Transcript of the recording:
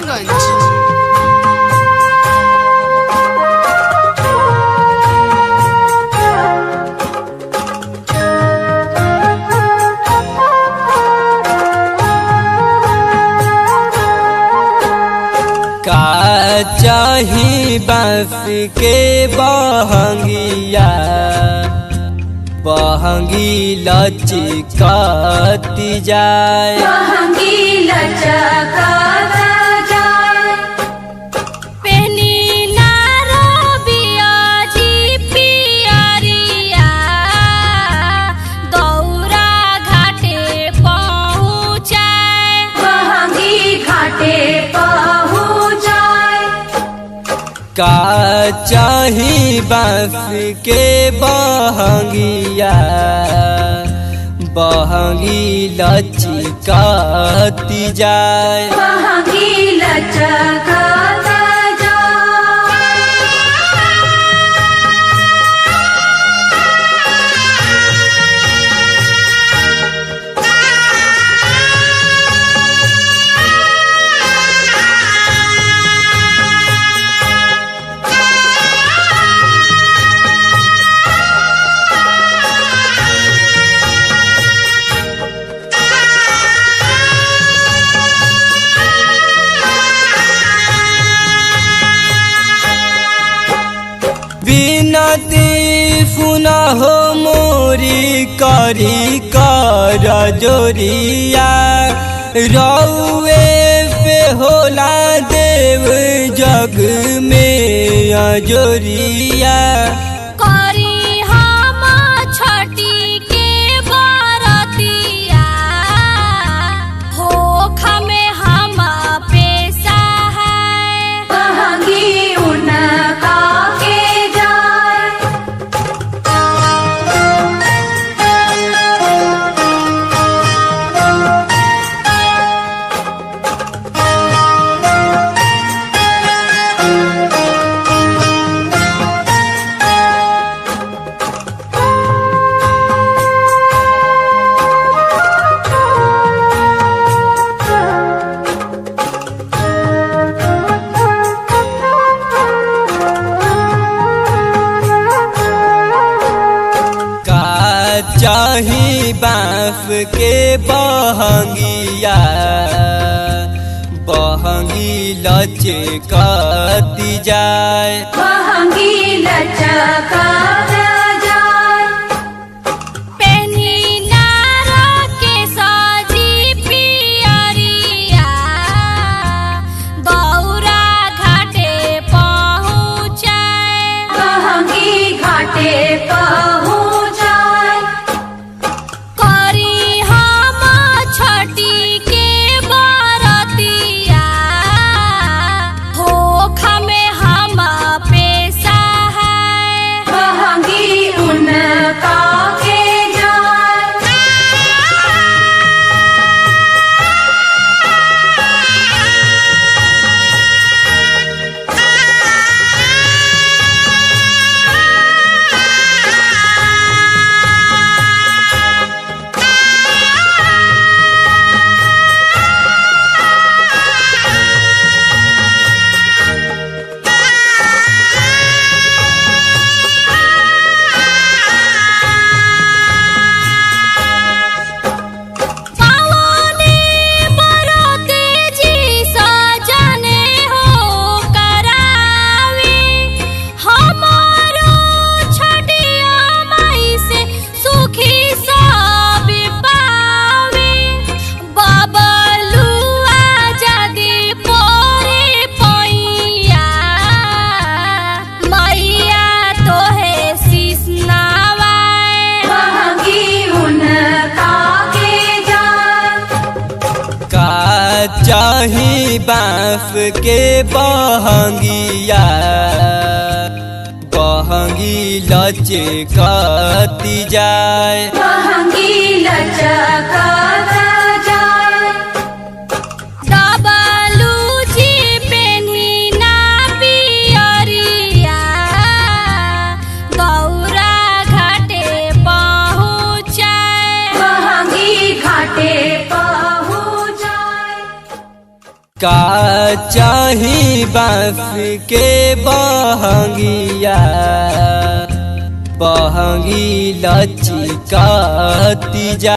इमामगंज। का चाही बांस के बहंगिया बहंगी लचकती जाए पहनी नारो बियाजी पियरिया दौरा घाटे पहुँचाए का चाही बांस के बहंगिया बहंगी लचकती जाए बिनती सुनहो मोरी करी कर जोरिया रउए पे होला देव जग में अजोरिया करी हम छठी के बरतिया होख में हम पेशा है चाही बांस के बहंगिया बहंगी लचकती जाए पहनी नारो के साजी पियरिया दौरा घाटे पहुँचाए करी हम छठी के बरतिया होख में हम पेशा है चाही बांस के बहंगिया बहंगी लचकती जाए का चाही बांस के बहंगिया बहंगी लचिकाती जा।